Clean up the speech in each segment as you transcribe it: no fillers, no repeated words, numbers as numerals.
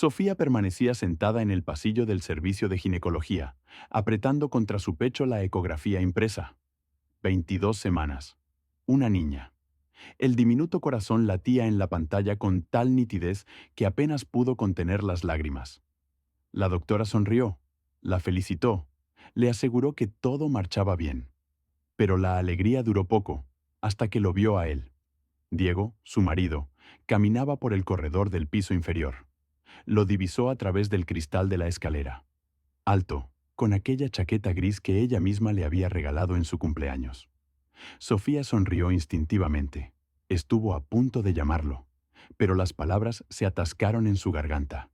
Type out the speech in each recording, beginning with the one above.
Sofía permanecía sentada en el pasillo del servicio de ginecología, apretando contra su pecho la ecografía impresa. 22 semanas. Una niña. El diminuto corazón latía en la pantalla con tal nitidez que apenas pudo contener las lágrimas. La doctora sonrió, la felicitó, le aseguró que todo marchaba bien. Pero la alegría duró poco, hasta que lo vio a él. Diego, su marido, caminaba por el corredor del piso inferior. Lo divisó a través del cristal de la escalera. Alto, con aquella chaqueta gris que ella misma le había regalado en su cumpleaños. Sofía sonrió instintivamente. Estuvo a punto de llamarlo, pero las palabras se atascaron en su garganta.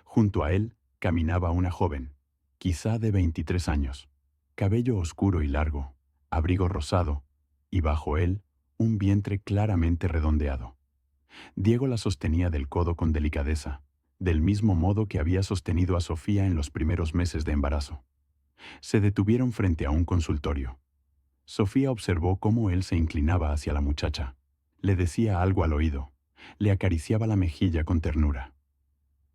Junto a él caminaba una joven, quizá de 23 años, cabello oscuro y largo, abrigo rosado, y bajo él un vientre claramente redondeado. Diego la sostenía del codo con delicadeza, del mismo modo que había sostenido a Sofía en los primeros meses de embarazo. Se detuvieron frente a un consultorio. Sofía observó cómo él se inclinaba hacia la muchacha. Le decía algo al oído. Le acariciaba la mejilla con ternura.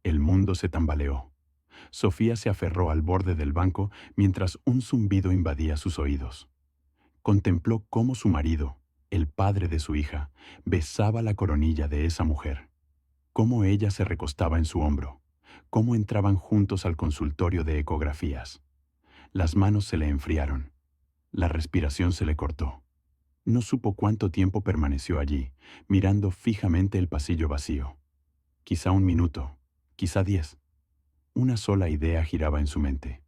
El mundo se tambaleó. Sofía se aferró al borde del banco mientras un zumbido invadía sus oídos. Contempló cómo su marido, el padre de su hija, besaba la coronilla de esa mujer. Cómo ella se recostaba en su hombro. Cómo entraban juntos al consultorio de ecografías. Las manos se le enfriaron. La respiración se le cortó. No supo cuánto tiempo permaneció allí, mirando fijamente el pasillo vacío. Quizá un minuto, quizá 10. Una sola idea giraba en su mente.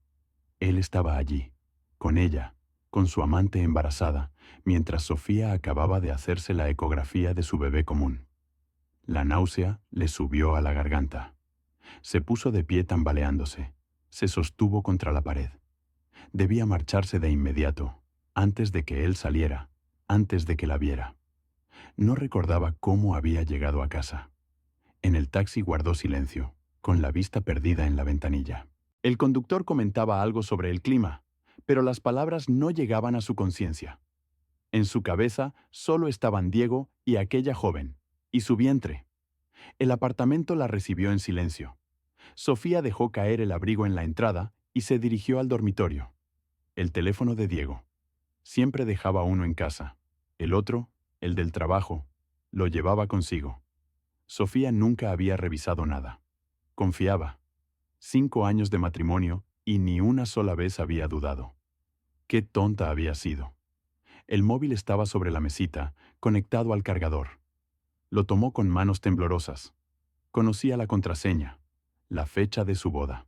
Él estaba allí, con ella, con su amante embarazada, mientras Sofía acababa de hacerse la ecografía de su bebé común. La náusea le subió a la garganta. Se puso de pie tambaleándose. Se sostuvo contra la pared. Debía marcharse de inmediato, antes de que él saliera, antes de que la viera. No recordaba cómo había llegado a casa. En el taxi guardó silencio, con la vista perdida en la ventanilla. El conductor comentaba algo sobre el clima, pero las palabras no llegaban a su conciencia. En su cabeza solo estaban Diego y aquella joven, y su vientre. El apartamento la recibió en silencio. Sofía dejó caer el abrigo en la entrada y se dirigió al dormitorio. El teléfono de Diego. Siempre dejaba uno en casa. El otro, el del trabajo, lo llevaba consigo. Sofía nunca había revisado nada. Confiaba. 5 años de matrimonio y ni una sola vez había dudado. Qué tonta había sido. El móvil estaba sobre la mesita, conectado al cargador. Lo tomó con manos temblorosas. Conocía la contraseña, la fecha de su boda.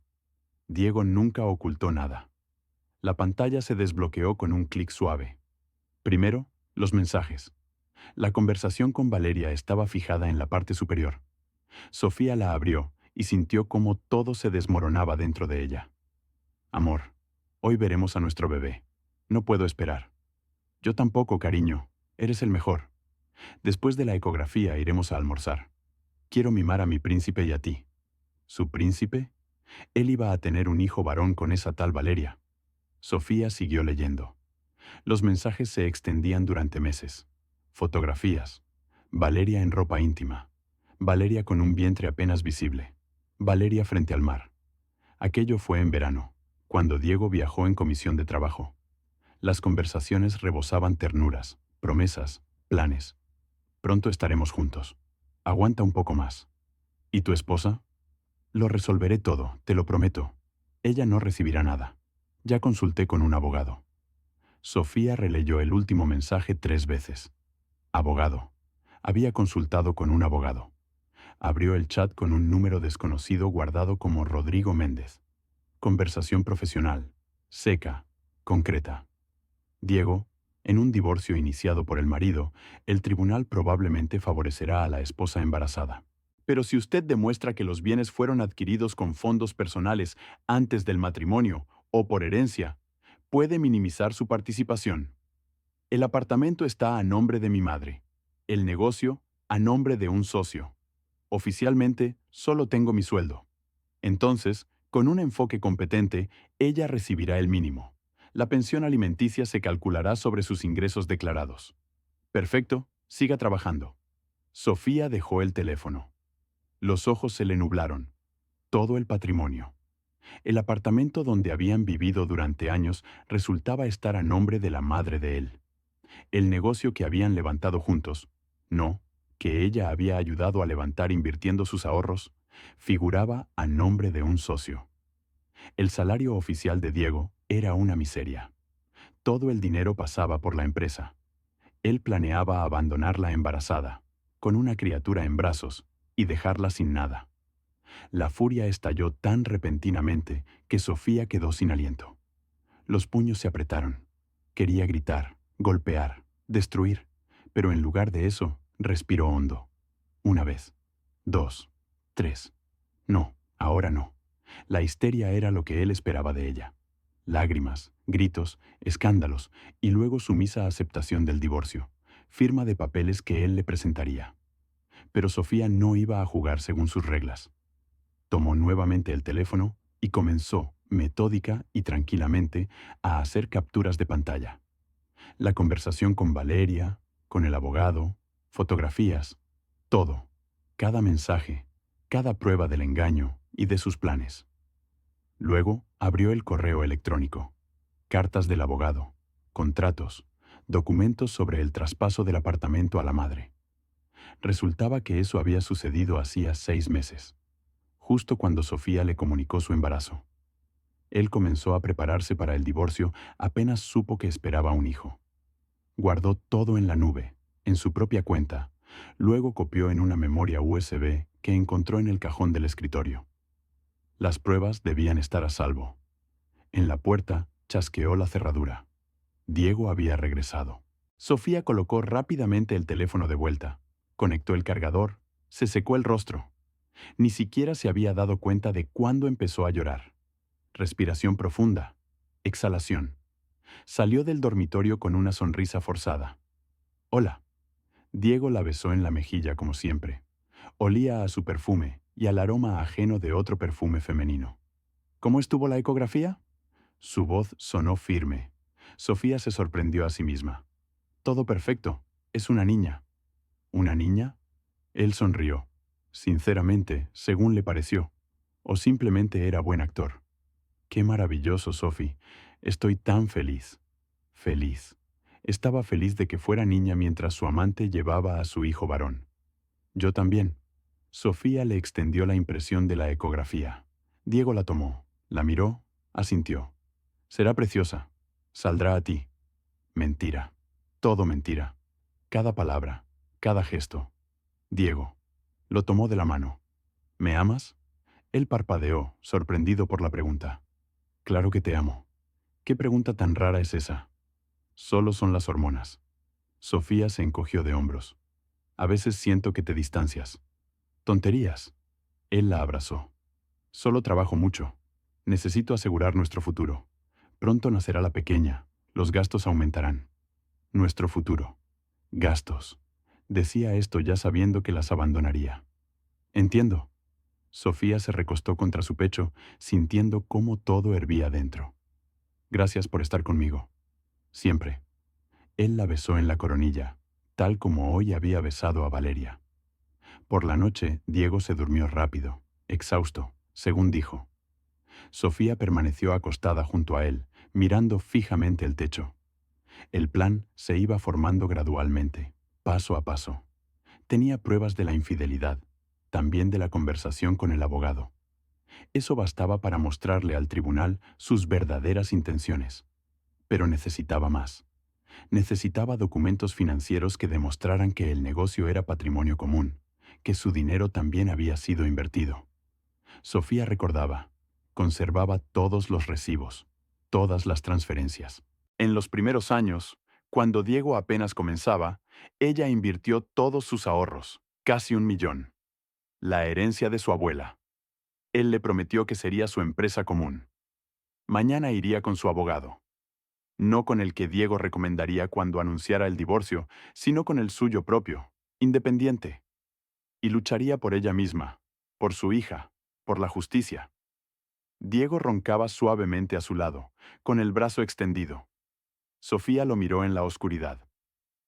Diego nunca ocultó nada. La pantalla se desbloqueó con un clic suave. Primero, los mensajes. La conversación con Valeria estaba fijada en la parte superior. Sofía la abrió y sintió cómo todo se desmoronaba dentro de ella. Amor, hoy veremos a nuestro bebé. No puedo esperar. Yo tampoco, cariño. Eres el mejor. Después de la ecografía iremos a almorzar. Quiero mimar a mi príncipe y a ti. ¿Su príncipe? Él iba a tener un hijo varón con esa tal Valeria. Sofía siguió leyendo. Los mensajes se extendían durante meses. Fotografías. Valeria en ropa íntima. Valeria con un vientre apenas visible. Valeria frente al mar. Aquello fue en verano, cuando Diego viajó en comisión de trabajo. Las conversaciones rebosaban ternuras, promesas, planes. Pronto estaremos juntos. Aguanta un poco más. ¿Y tu esposa? Lo resolveré todo, te lo prometo. Ella no recibirá nada. Ya consulté con un abogado. Sofía releyó el último mensaje 3 veces. Abogado. Había consultado con un abogado. Abrió el chat con un número desconocido guardado como Rodrigo Méndez. Conversación profesional, seca, concreta. Diego, en un divorcio iniciado por el marido, el tribunal probablemente favorecerá a la esposa embarazada. Pero si usted demuestra que los bienes fueron adquiridos con fondos personales antes del matrimonio o por herencia, puede minimizar su participación. El apartamento está a nombre de mi madre. El negocio a nombre de un socio. Oficialmente, solo tengo mi sueldo. Entonces, con un enfoque competente, ella recibirá el mínimo. La pensión alimenticia se calculará sobre sus ingresos declarados. Perfecto, siga trabajando. Sofía dejó el teléfono. Los ojos se le nublaron. todo el patrimonio. El apartamento donde habían vivido durante años resultaba estar a nombre de la madre de él. El negocio que habían levantado juntos, no, que ella había ayudado a levantar invirtiendo sus ahorros, figuraba a nombre de un socio. El salario oficial de Diego era una miseria. Todo el dinero pasaba por la empresa. Él planeaba abandonarla embarazada, con una criatura en brazos, y dejarla sin nada. La furia estalló tan repentinamente que Sofía quedó sin aliento. Los puños se apretaron. Quería gritar, golpear, destruir, pero en lugar de eso, respiró hondo. Una vez, dos, tres. No, ahora no. La histeria era lo que él esperaba de ella. Lágrimas, gritos, escándalos y luego sumisa aceptación del divorcio, firma de papeles que él le presentaría. Pero Sofía no iba a jugar según sus reglas. Tomó nuevamente el teléfono y comenzó, metódica y tranquilamente, a hacer capturas de pantalla. La conversación con Valeria, con el abogado, fotografías, todo, cada mensaje, cada prueba del engaño y de sus planes. Luego abrió el correo electrónico, cartas del abogado, contratos, documentos sobre el traspaso del apartamento a la madre. Resultaba que eso había sucedido hacía 6 meses, justo cuando Sofía le comunicó su embarazo. Él comenzó a prepararse para el divorcio apenas supo que esperaba un hijo. Guardó todo en la nube, en su propia cuenta, luego copió en una memoria USB que encontró en el cajón del escritorio. Las pruebas debían estar a salvo. En la puerta chasqueó la cerradura. Diego había regresado. Sofía colocó rápidamente el teléfono de vuelta, conectó el cargador, se secó el rostro. Ni siquiera se había dado cuenta de cuándo empezó a llorar. Respiración profunda. Exhalación. Salió del dormitorio con una sonrisa forzada. Hola. Diego la besó en la mejilla como siempre. Olía a su perfume y al aroma ajeno de otro perfume femenino. ¿Cómo estuvo la ecografía? Su voz sonó firme. Sofía se sorprendió a sí misma. Todo perfecto. Es una niña. ¿Una niña? Él sonrió. Sinceramente, según le pareció. O simplemente era buen actor. Qué maravilloso, Sophie. Estoy tan feliz. Feliz. Estaba feliz de que fuera niña mientras su amante llevaba a su hijo varón. Yo también. Sofía le extendió la impresión de la ecografía. Diego la tomó, la miró, asintió. Será preciosa. Saldrá a ti. Mentira. Todo mentira. Cada palabra, cada gesto. Diego. Lo tomó de la mano. ¿Me amas? Él parpadeó, sorprendido por la pregunta. Claro que te amo. ¿Qué pregunta tan rara es esa? Solo son las hormonas. Sofía se encogió de hombros. A veces siento que te distancias. Tonterías. Él la abrazó. Solo trabajo mucho. Necesito asegurar nuestro futuro. Pronto nacerá la pequeña. Los gastos aumentarán. Nuestro futuro. Gastos. Decía esto ya sabiendo que las abandonaría. Entiendo. Sofía se recostó contra su pecho, sintiendo cómo todo hervía dentro. Gracias por estar conmigo. Siempre. Él la besó en la coronilla, tal como hoy había besado a Valeria. Por la noche, Diego se durmió rápido, exhausto, según dijo. Sofía permaneció acostada junto a él, mirando fijamente el techo. El plan se iba formando gradualmente, paso a paso. Tenía pruebas de la infidelidad, también de la conversación con el abogado. Eso bastaba para mostrarle al tribunal sus verdaderas intenciones. Pero necesitaba más. Necesitaba documentos financieros que demostraran que el negocio era patrimonio común, que su dinero también había sido invertido. Sofía recordaba, conservaba todos los recibos, todas las transferencias. En los primeros años, cuando Diego apenas comenzaba, ella invirtió todos sus ahorros, casi 1 millón. La herencia de su abuela. Él le prometió que sería su empresa común. Mañana iría con su abogado. No con el que Diego recomendaría cuando anunciara el divorcio, sino con el suyo propio, independiente. Y lucharía por ella misma, por su hija, por la justicia. Diego roncaba suavemente a su lado, con el brazo extendido. Sofía lo miró en la oscuridad.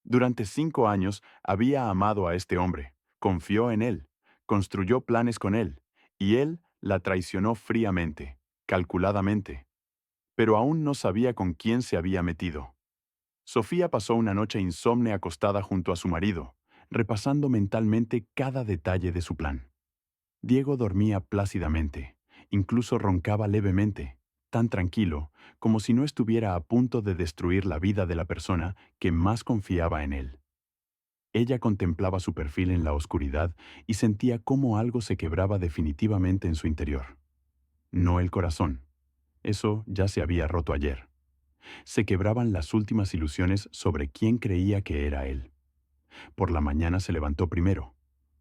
Durante 5 años había amado a este hombre, confió en él, construyó planes con él, y él La traicionó fríamente, calculadamente, pero aún no sabía con quién se había metido. Sofía pasó una noche insomne acostada junto a su marido, repasando mentalmente cada detalle de su plan. Diego dormía plácidamente, incluso roncaba levemente, tan tranquilo como si no estuviera a punto de destruir la vida de la persona que más confiaba en él. Ella contemplaba su perfil en la oscuridad y sentía cómo algo se quebraba definitivamente en su interior. No el corazón. Eso ya se había roto ayer. Se quebraban las últimas ilusiones sobre quién creía que era él. Por la mañana se levantó primero,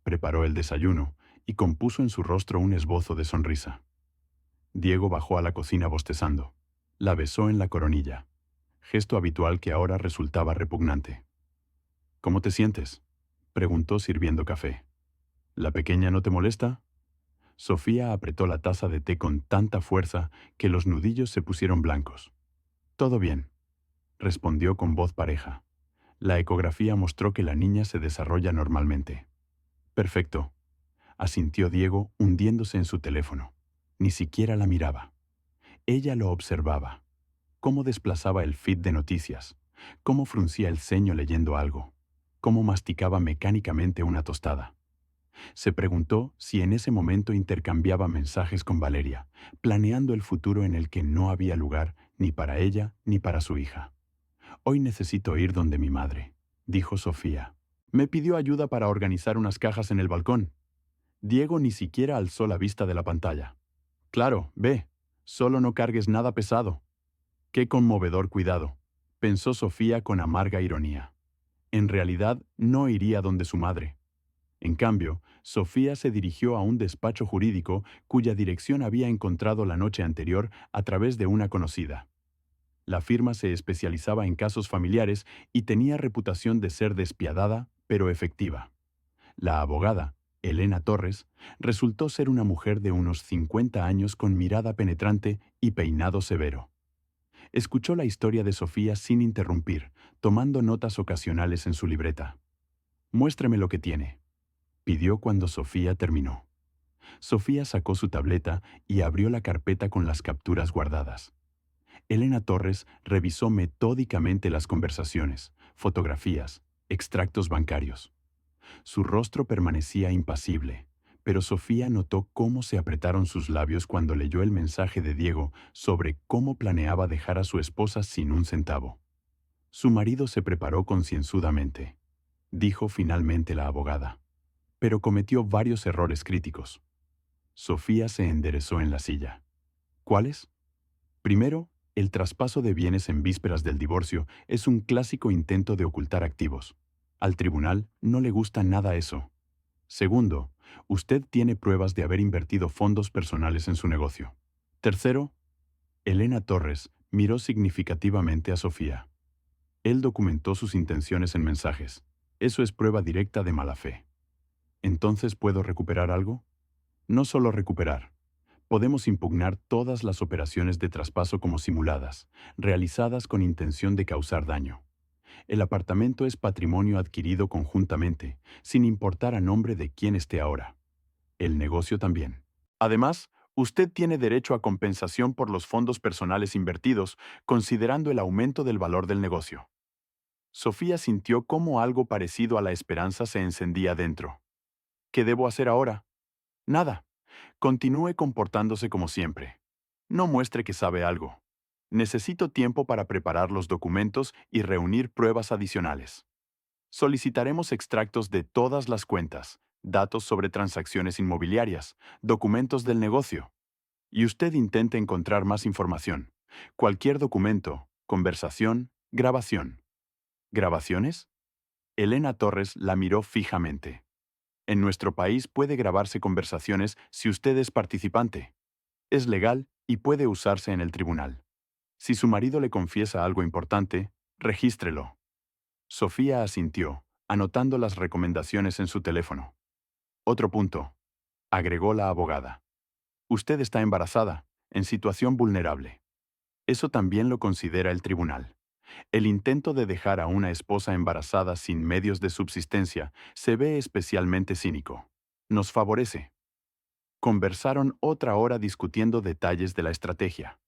preparó el desayuno y compuso en su rostro un esbozo de sonrisa. Diego bajó a la cocina bostezando. La besó en la coronilla, gesto habitual que ahora resultaba repugnante. ¿Cómo te sientes?, preguntó sirviendo café. ¿La pequeña no te molesta? Sofía apretó la taza de té con tanta fuerza que los nudillos se pusieron blancos. Todo bien, respondió con voz pareja. La ecografía mostró que la niña se desarrolla normalmente. Perfecto, asintió Diego hundiéndose en su teléfono. Ni siquiera la miraba. Ella lo observaba. Cómo desplazaba el feed de noticias, cómo fruncía el ceño leyendo algo, cómo masticaba mecánicamente una tostada. Se preguntó si en ese momento intercambiaba mensajes con Valeria, planeando el futuro en el que no había lugar ni para ella ni para su hija. Hoy necesito ir donde mi madre, dijo Sofía. Me pidió ayuda para organizar unas cajas en el balcón. Diego ni siquiera alzó la vista de la pantalla. Claro, ve, solo no cargues nada pesado. Qué conmovedor cuidado, pensó Sofía con amarga ironía. En realidad, no iría donde su madre. En cambio, Sofía se dirigió a un despacho jurídico cuya dirección había encontrado la noche anterior a través de una conocida. La firma se especializaba en casos familiares y tenía reputación de ser despiadada, pero efectiva. La abogada, Elena Torres, resultó ser una mujer de unos 50 años con mirada penetrante y peinado severo. Escuchó la historia de Sofía sin interrumpir, tomando notas ocasionales en su libreta. «Muéstrame lo que tiene», pidió cuando Sofía terminó. Sofía sacó su tableta y abrió la carpeta con las capturas guardadas. Elena Torres revisó metódicamente las conversaciones, fotografías, extractos bancarios. Su rostro permanecía impasible, pero Sofía notó cómo se apretaron sus labios cuando leyó el mensaje de Diego sobre cómo planeaba dejar a su esposa sin un centavo. Su marido se preparó concienzudamente, dijo finalmente la abogada, pero cometió varios errores críticos. Sofía se enderezó en la silla. ¿Cuáles? Primero, el traspaso de bienes en vísperas del divorcio es un clásico intento de ocultar activos. Al tribunal no le gusta nada eso. Segundo, usted tiene pruebas de haber invertido fondos personales en su negocio. Tercero, Elena Torres miró significativamente a Sofía. Él documentó sus intenciones en mensajes. Eso es prueba directa de mala fe. ¿Entonces puedo recuperar algo? No solo recuperar. Podemos impugnar todas las operaciones de traspaso como simuladas, realizadas con intención de causar daño. El apartamento es patrimonio adquirido conjuntamente, sin importar a nombre de quién esté ahora. El negocio también. Además, usted tiene derecho a compensación por los fondos personales invertidos, considerando el aumento del valor del negocio. Sofía sintió cómo algo parecido a la esperanza se encendía dentro. ¿Qué debo hacer ahora? Nada. Continúe comportándose como siempre. No muestre que sabe algo. Necesito tiempo para preparar los documentos y reunir pruebas adicionales. Solicitaremos extractos de todas las cuentas, datos sobre transacciones inmobiliarias, documentos del negocio. Y usted intente encontrar más información. Cualquier documento, conversación, grabación. ¿Grabaciones? Elena Torres la miró fijamente. En nuestro país puede grabarse conversaciones si usted es participante. Es legal y puede usarse en el tribunal. Si su marido le confiesa algo importante, regístrelo. Sofía asintió, anotando las recomendaciones en su teléfono. Otro punto, agregó la abogada. Usted está embarazada, en situación vulnerable. Eso también lo considera el tribunal. El intento de dejar a una esposa embarazada sin medios de subsistencia se ve especialmente cínico. Nos favorece. Conversaron otra hora discutiendo detalles de la estrategia.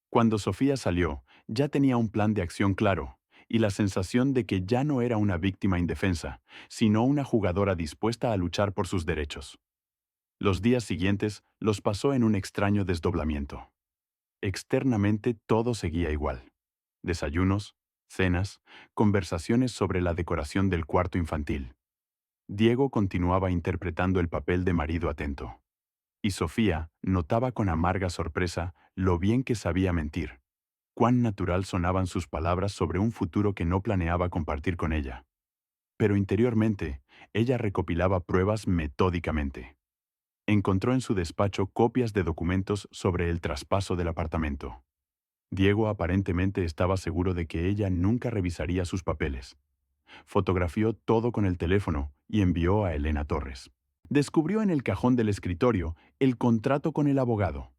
Cuando Sofía salió, ya tenía un plan de acción claro, y la sensación de que ya no era una víctima indefensa, sino una jugadora dispuesta a luchar por sus derechos. Los días siguientes los pasó en un extraño desdoblamiento. Externamente todo seguía igual. Desayunos, cenas, conversaciones sobre la decoración del cuarto infantil. Diego continuaba interpretando el papel de marido atento. Y Sofía notaba con amarga sorpresa lo bien que sabía mentir. Cuán natural sonaban sus palabras sobre un futuro que no planeaba compartir con ella. Pero interiormente, ella recopilaba pruebas metódicamente. Encontró en su despacho copias de documentos sobre el traspaso del apartamento. Diego aparentemente estaba seguro de que ella nunca revisaría sus papeles. Fotografió todo con el teléfono y envió a Elena Torres. Descubrió en el cajón del escritorio el contrato con el abogado.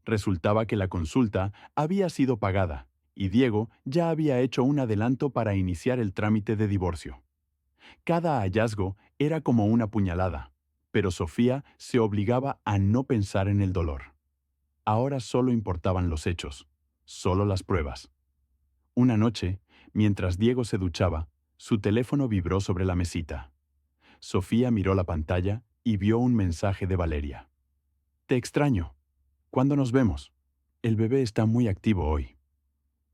Resultaba que la consulta había sido pagada y Diego ya había hecho un adelanto para iniciar el trámite de divorcio. Cada hallazgo era como una puñalada, pero Sofía se obligaba a no pensar en el dolor. Ahora solo importaban los hechos, solo las pruebas. Una noche, mientras Diego se duchaba, su teléfono vibró sobre la mesita. Sofía miró la pantalla y vio un mensaje de Valeria. «Te extraño. ¿Cuándo nos vemos? El bebé está muy activo hoy».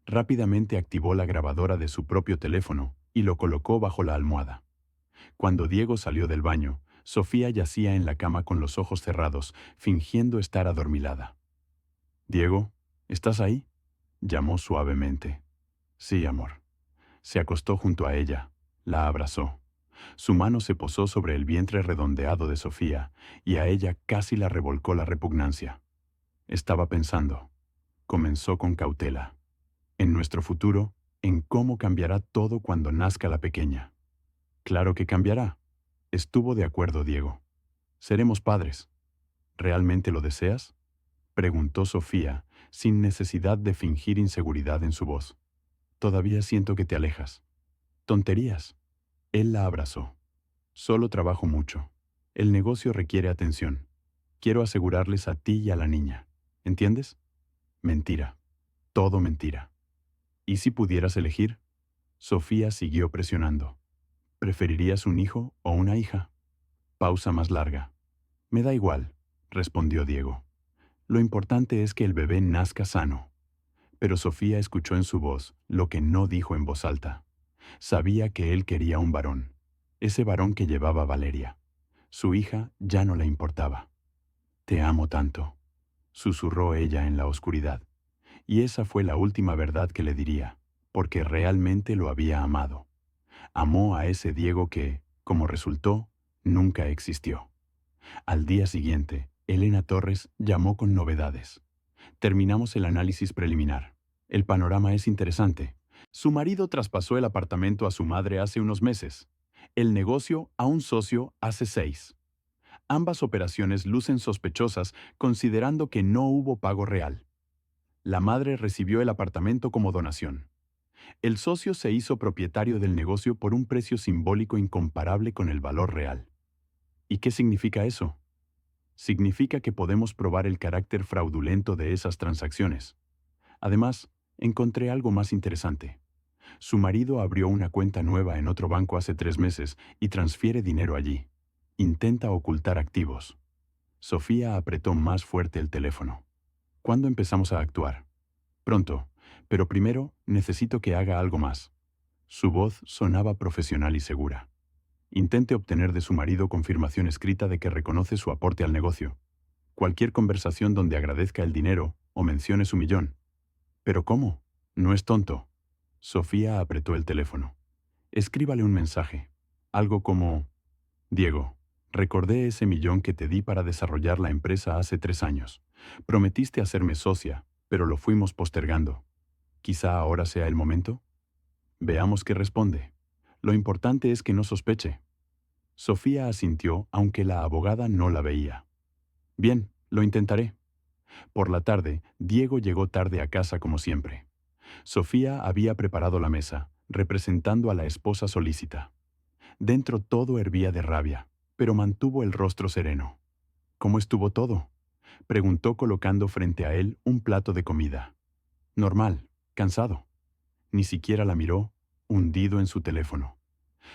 Rápidamente activó la grabadora de su propio teléfono y lo colocó bajo la almohada. Cuando Diego salió del baño, Sofía yacía en la cama con los ojos cerrados, fingiendo estar adormilada. «Diego, ¿estás ahí?», llamó suavemente. «Sí, amor». Se acostó junto a ella, la abrazó. Su mano se posó sobre el vientre redondeado de Sofía y a ella casi la revolcó la repugnancia. Estaba pensando. Comenzó con cautela. En nuestro futuro, en cómo cambiará todo cuando nazca la pequeña. Claro que cambiará. Estuvo de acuerdo Diego. Seremos padres. ¿Realmente lo deseas?, preguntó Sofía, sin necesidad de fingir inseguridad en su voz. Todavía siento que te alejas. Tonterías. Él la abrazó. Solo trabajo mucho. El negocio requiere atención. Quiero asegurarles a ti y a la niña. ¿Entiendes? Mentira. Todo mentira. ¿Y si pudieras elegir? Sofía siguió presionando. ¿Preferirías un hijo o una hija? Pausa más larga. Me da igual, respondió Diego. Lo importante es que el bebé nazca sano. Pero Sofía escuchó en su voz lo que no dijo en voz alta. Sabía que él quería un varón. Ese varón que llevaba Valeria. Su hija ya no le importaba. «Te amo tanto», susurró ella en la oscuridad. Y esa fue la última verdad que le diría, porque realmente lo había amado. Amó a ese Diego que, como resultó, nunca existió. Al día siguiente, Elena Torres llamó con novedades. Terminamos el análisis preliminar. El panorama es interesante. Su marido traspasó el apartamento a su madre hace unos meses. El negocio a un socio hace 6. Ambas operaciones lucen sospechosas considerando que no hubo pago real. La madre recibió el apartamento como donación. El socio se hizo propietario del negocio por un precio simbólico incomparable con el valor real. ¿Y qué significa eso? Significa que podemos probar el carácter fraudulento de esas transacciones. Además, encontré algo más interesante. Su marido abrió una cuenta nueva en otro banco hace 3 meses y transfiere dinero allí. Intenta ocultar activos. Sofía apretó más fuerte el teléfono. ¿Cuándo empezamos a actuar? Pronto, pero primero necesito que haga algo más. Su voz sonaba profesional y segura. Intente obtener de su marido confirmación escrita de que reconoce su aporte al negocio. Cualquier conversación donde agradezca el dinero o mencione su millón. ¿Pero cómo? No es tonto. Sofía apretó el teléfono. Escríbale un mensaje. Algo como: Diego, recordé ese millón que te di para desarrollar la empresa hace 3 años. Prometiste hacerme socia, pero lo fuimos postergando. ¿Quizá ahora sea el momento? Veamos qué responde. Lo importante es que no sospeche. Sofía asintió, aunque la abogada no la veía. Bien, lo intentaré. Por la tarde, Diego llegó tarde a casa como siempre. Sofía había preparado la mesa, representando a la esposa solícita. Dentro todo hervía de rabia, pero mantuvo el rostro sereno. ¿Cómo estuvo todo? Preguntó colocando frente a él un plato de comida. Normal, cansado. Ni siquiera la miró, hundido en su teléfono.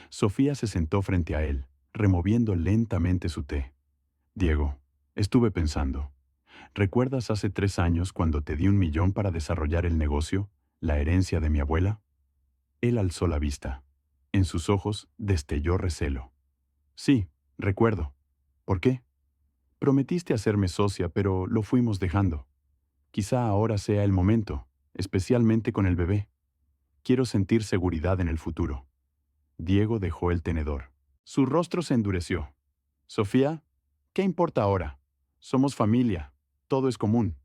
Sofía se sentó frente a él, removiendo lentamente su té. Diego, estuve pensando. ¿Recuerdas hace 3 años cuando te di 1 millón para desarrollar el negocio, la herencia de mi abuela? Él alzó la vista. En sus ojos destelló recelo. Sí, recuerdo. ¿Por qué? Prometiste hacerme socia, pero lo fuimos dejando. Quizá ahora sea el momento, especialmente con el bebé. Quiero sentir seguridad en el futuro. Diego dejó el tenedor. Su rostro se endureció. Sofía, ¿qué importa ahora? Somos familia. Todo es común.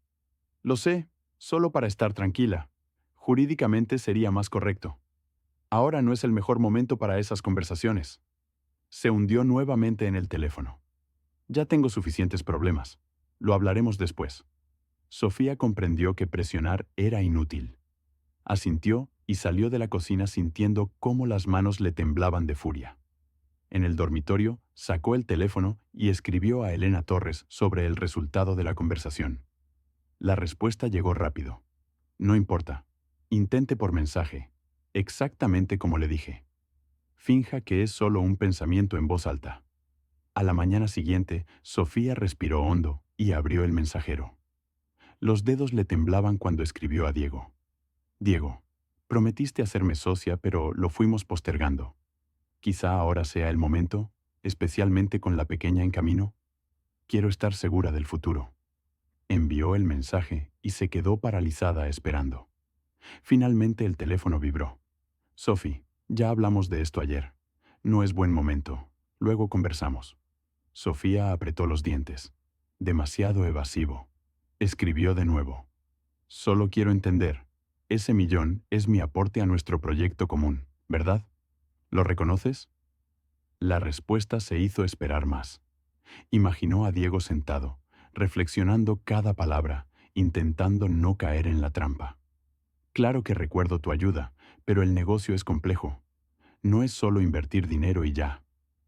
Lo sé, solo para estar tranquila. Jurídicamente sería más correcto. Ahora no es el mejor momento para esas conversaciones. Se hundió nuevamente en el teléfono. Ya tengo suficientes problemas. Lo hablaremos después. Sofía comprendió que presionar era inútil. Asintió y salió de la cocina sintiendo cómo las manos le temblaban de furia. En el dormitorio, sacó el teléfono y escribió a Elena Torres sobre el resultado de la conversación. La respuesta llegó rápido. No importa. Intente por mensaje. Exactamente como le dije. Finja que es solo un pensamiento en voz alta. A la mañana siguiente, Sofía respiró hondo y abrió el mensajero. Los dedos le temblaban cuando escribió a Diego. Diego, prometiste hacerme socia, pero lo fuimos postergando. Quizá ahora sea el momento, especialmente con la pequeña en camino. Quiero estar segura del futuro. Envió el mensaje y se quedó paralizada esperando. Finalmente el teléfono vibró. Sophie, ya hablamos de esto ayer. No es buen momento. Luego conversamos. Sofía apretó los dientes. Demasiado evasivo. Escribió de nuevo. Solo quiero entender. Ese 1 millón es mi aporte a nuestro proyecto común, ¿verdad? ¿Lo reconoces? La respuesta se hizo esperar más. Imaginó a Diego sentado, reflexionando cada palabra, intentando no caer en la trampa. Claro que recuerdo tu ayuda, pero el negocio es complejo. No es solo invertir dinero y ya.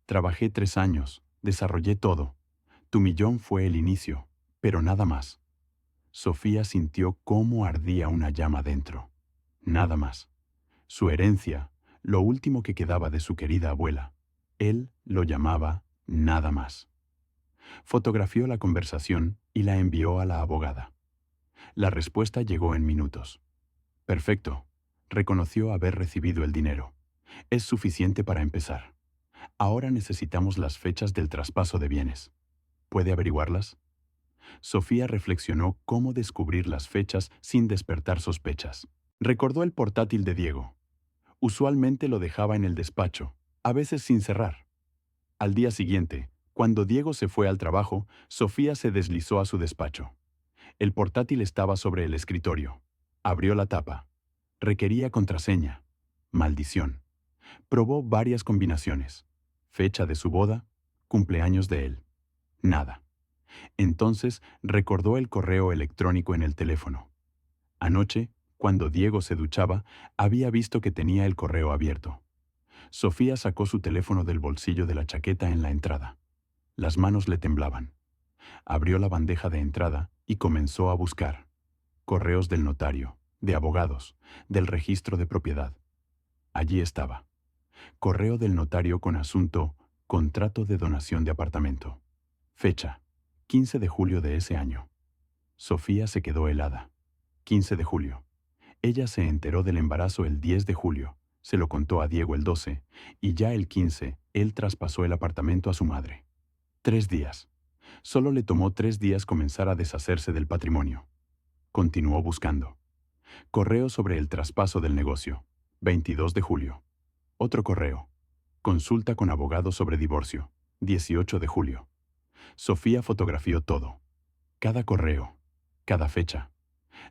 Trabajé 3 años, desarrollé todo. Tu 1 millón fue el inicio, pero nada más. Sofía sintió cómo ardía una llama dentro. Nada más. Su herencia, lo último que quedaba de su querida abuela. Él lo llamaba nada más. Fotografió la conversación y la envió a la abogada. La respuesta llegó en minutos. Perfecto. Reconoció haber recibido el dinero. Es suficiente para empezar. Ahora necesitamos las fechas del traspaso de bienes. ¿Puede averiguarlas? Sofía reflexionó cómo descubrir las fechas sin despertar sospechas. Recordó el portátil de Diego. Usualmente lo dejaba en el despacho, a veces sin cerrar. Al día siguiente, cuando Diego se fue al trabajo, Sofía se deslizó a su despacho. El portátil estaba sobre el escritorio. Abrió la tapa. Requería contraseña. Maldición. Probó varias combinaciones. Fecha de su boda, cumpleaños de él. Nada. Entonces recordó el correo electrónico en el teléfono. Anoche, cuando Diego se duchaba, había visto que tenía el correo abierto. Sofía sacó su teléfono del bolsillo de la chaqueta en la entrada. Las manos le temblaban. Abrió la bandeja de entrada y comenzó a buscar. Correos del notario, de abogados, del registro de propiedad. Allí estaba. Correo del notario con asunto contrato de donación de apartamento. Fecha, 15 de julio de ese año. Sofía se quedó helada. 15 de julio. Ella se enteró del embarazo el 10 de julio, se lo contó a Diego el 12, y ya el 15, él traspasó el apartamento a su madre. 3 días. Solo le tomó 3 días comenzar a deshacerse del patrimonio. Continuó buscando. Correo sobre el traspaso del negocio. 22 de julio. Otro correo. Consulta con abogado sobre divorcio. 18 de julio. Sofía fotografió todo. Cada correo. Cada fecha.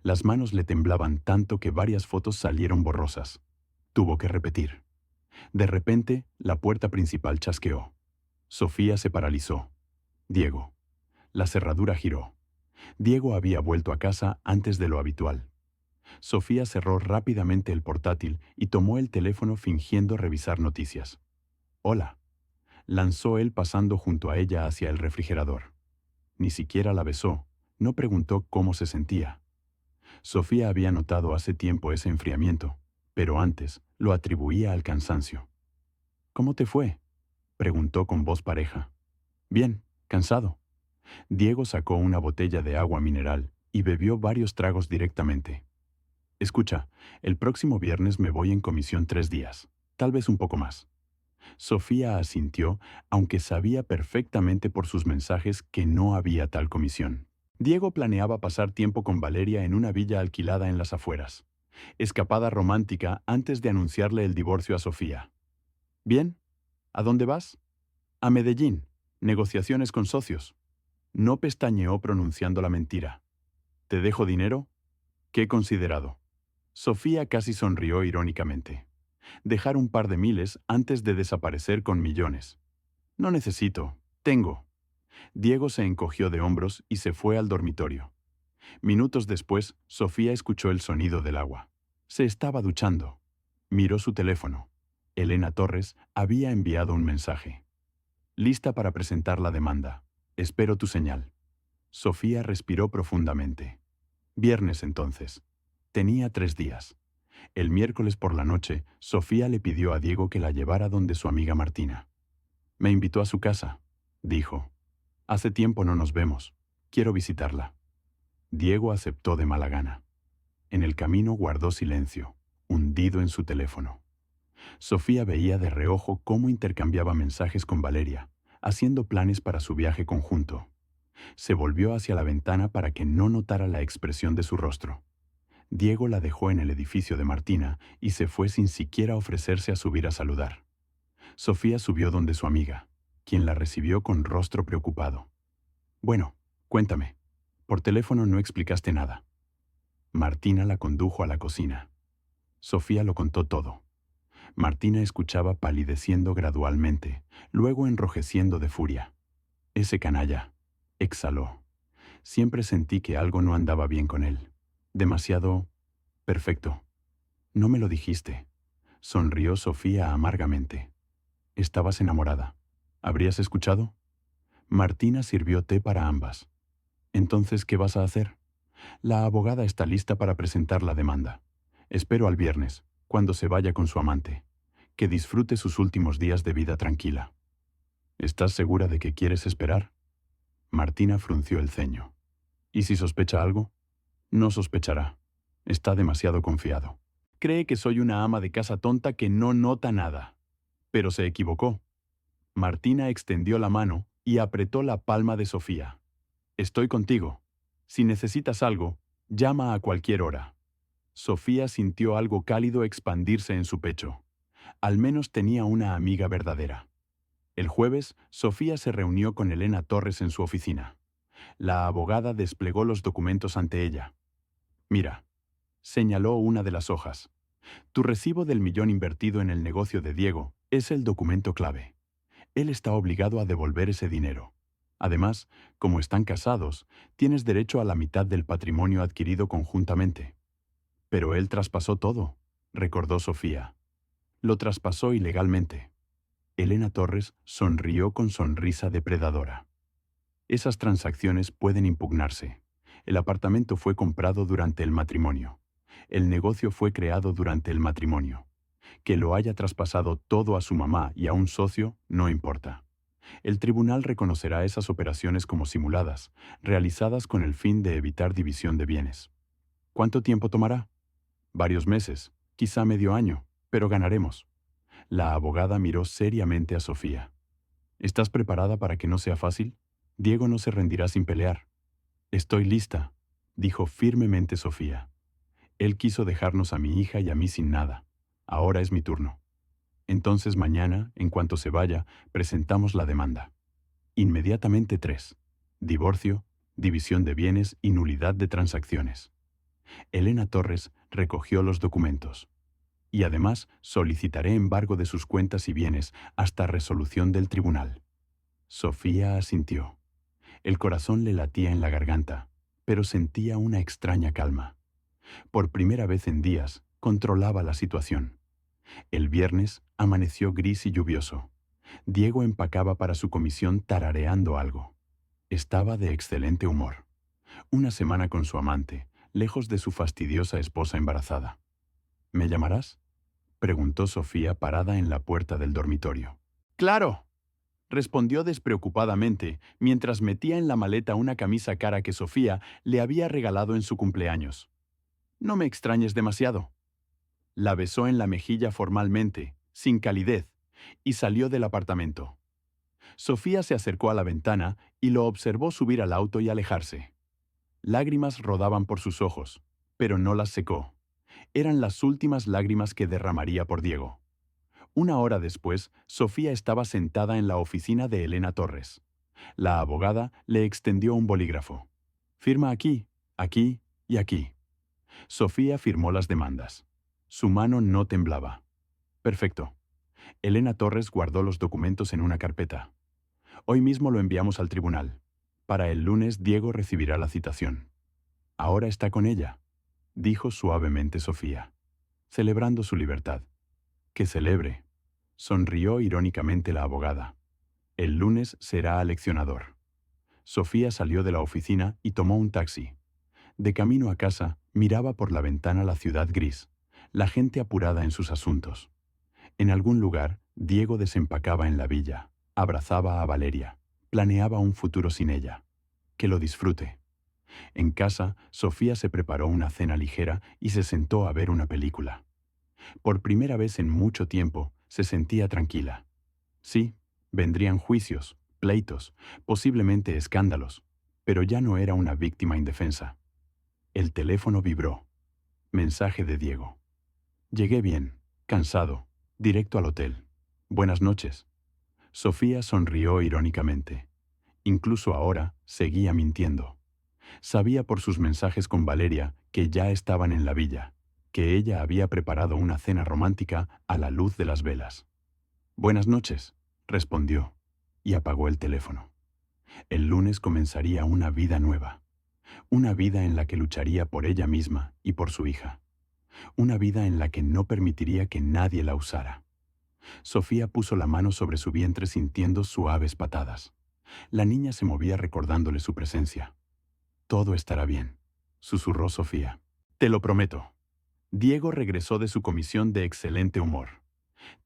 Las manos le temblaban tanto que varias fotos salieron borrosas. Tuvo que repetir. De repente, la puerta principal chasqueó. Sofía se paralizó. Diego. La cerradura giró. Diego había vuelto a casa antes de lo habitual. Sofía cerró rápidamente el portátil y tomó el teléfono fingiendo revisar noticias. Hola. Lanzó él pasando junto a ella hacia el refrigerador. Ni siquiera la besó, no preguntó cómo se sentía. Sofía había notado hace tiempo ese enfriamiento, pero antes lo atribuía al cansancio. ¿Cómo te fue?, preguntó con voz pareja. Bien, cansado. Diego sacó una botella de agua mineral y bebió varios tragos directamente. Escucha, el próximo viernes me voy en comisión 3 días, tal vez un poco más. Sofía asintió, aunque sabía perfectamente por sus mensajes que no había tal comisión. Diego planeaba pasar tiempo con Valeria en una villa alquilada en las afueras. Escapada romántica antes de anunciarle el divorcio a Sofía. Bien, ¿a dónde vas? A Medellín. Negociaciones con socios. No pestañeó pronunciando la mentira. ¿Te dejo dinero? Qué considerado. Sofía casi sonrió irónicamente. Dejar un par de miles antes de desaparecer con millones. No necesito, tengo. Diego se encogió de hombros y se fue al dormitorio. Minutos después, Sofía escuchó el sonido del agua. Se estaba duchando. Miró su teléfono. Elena Torres había enviado un mensaje. Lista para presentar la demanda. Espero tu señal. Sofía respiró profundamente. Viernes entonces. Tenía 3 días. El miércoles por la noche, Sofía le pidió a Diego que la llevara donde su amiga Martina. Me invitó a su casa, dijo. Hace tiempo no nos vemos. Quiero visitarla. Diego aceptó de mala gana. En el camino guardó silencio, hundido en su teléfono. Sofía veía de reojo cómo intercambiaba mensajes con Valeria, haciendo planes para su viaje conjunto. Se volvió hacia la ventana para que no notara la expresión de su rostro. Diego la dejó en el edificio de Martina y se fue sin siquiera ofrecerse a subir a saludar. Sofía subió donde su amiga, quien la recibió con rostro preocupado. Bueno, cuéntame. Por teléfono no explicaste nada. Martina la condujo a la cocina. Sofía lo contó todo. Martina escuchaba palideciendo gradualmente, luego enrojeciendo de furia. Ese canalla, exhaló. Siempre sentí que algo no andaba bien con él. Demasiado perfecto. No me lo dijiste. Sonrió Sofía amargamente. Estabas enamorada. ¿Habrías escuchado? Martina sirvió té para ambas. Entonces, ¿qué vas a hacer? La abogada está lista para presentar la demanda. Espero al viernes, cuando se vaya con su amante. Que disfrute sus últimos días de vida tranquila. ¿Estás segura de que quieres esperar? Martina frunció el ceño. ¿Y si sospecha algo? No sospechará. Está demasiado confiado. Cree que soy una ama de casa tonta que no nota nada. Pero se equivocó. Martina extendió la mano y apretó la palma de Sofía. Estoy contigo. Si necesitas algo, llama a cualquier hora. Sofía sintió algo cálido expandirse en su pecho. Al menos tenía una amiga verdadera. El jueves, Sofía se reunió con Elena Torres en su oficina. La abogada desplegó los documentos ante ella. Mira, señaló una de las hojas. Tu recibo del millón invertido en el negocio de Diego es el documento clave. Él está obligado a devolver ese dinero. Además, como están casados, tienes derecho a la mitad del patrimonio adquirido conjuntamente. Pero él traspasó todo, recordó Sofía. Lo traspasó ilegalmente. Elena Torres sonrió con sonrisa depredadora. Esas transacciones pueden impugnarse. El apartamento fue comprado durante el matrimonio. El negocio fue creado durante el matrimonio. Que lo haya traspasado todo a su mamá y a un socio no importa. El tribunal reconocerá esas operaciones como simuladas, realizadas con el fin de evitar división de bienes. ¿Cuánto tiempo tomará? Varios meses, quizá medio año, pero ganaremos. La abogada miró seriamente a Sofía. ¿Estás preparada para que no sea fácil? Diego no se rendirá sin pelear. Estoy lista, dijo firmemente Sofía. Él quiso dejarnos a mi hija y a mí sin nada. Ahora es mi turno. Entonces mañana, en cuanto se vaya, presentamos la demanda. Inmediatamente 3. Divorcio, división de bienes y nulidad de transacciones. Elena Torres recogió los documentos. Y además solicitaré embargo de sus cuentas y bienes hasta resolución del tribunal. Sofía asintió. El corazón le latía en la garganta, pero sentía una extraña calma. Por primera vez en días, controlaba la situación. El viernes amaneció gris y lluvioso. Diego empacaba para su comisión tarareando algo. Estaba de excelente humor. Una semana con su amante, lejos de su fastidiosa esposa embarazada. ¿Me llamarás?, preguntó Sofía parada en la puerta del dormitorio. ¡Claro!, respondió despreocupadamente mientras metía en la maleta una camisa cara que Sofía le había regalado en su cumpleaños. No me extrañes demasiado. La besó en la mejilla formalmente, sin calidez, y salió del apartamento. Sofía se acercó a la ventana y lo observó subir al auto y alejarse. Lágrimas rodaban por sus ojos, pero no las secó. Eran las últimas lágrimas que derramaría por Diego. Una hora después, Sofía estaba sentada en la oficina de Elena Torres. La abogada le extendió un bolígrafo. Firma aquí, aquí y aquí. Sofía firmó las demandas. Su mano no temblaba. Perfecto. Elena Torres guardó los documentos en una carpeta. Hoy mismo lo enviamos al tribunal. Para el lunes Diego recibirá la citación. Ahora está con ella, dijo suavemente Sofía, celebrando su libertad. Que celebre, sonrió irónicamente la abogada. El lunes será aleccionador. Sofía salió de la oficina y tomó un taxi. De camino a casa, miraba por la ventana la ciudad gris, la gente apurada en sus asuntos. En algún lugar, Diego desempacaba en la villa, abrazaba a Valeria, planeaba un futuro sin ella. Que lo disfrute. En casa, Sofía se preparó una cena ligera y se sentó a ver una película. Por primera vez en mucho tiempo, se sentía tranquila. Sí, vendrían juicios, pleitos, posiblemente escándalos, pero ya no era una víctima indefensa. El teléfono vibró. Mensaje de Diego. Llegué bien, cansado, directo al hotel. Buenas noches. Sofía sonrió irónicamente. Incluso ahora, seguía mintiendo. Sabía por sus mensajes con Valeria que ya estaban en la villa, que ella había preparado una cena romántica a la luz de las velas. Buenas noches, respondió, y apagó el teléfono. El lunes comenzaría una vida nueva. Una vida en la que lucharía por ella misma y por su hija. Una vida en la que no permitiría que nadie la usara. Sofía puso la mano sobre su vientre sintiendo suaves patadas. La niña se movía recordándole su presencia. Todo estará bien, susurró Sofía. Te lo prometo. Diego regresó de su comisión de excelente humor.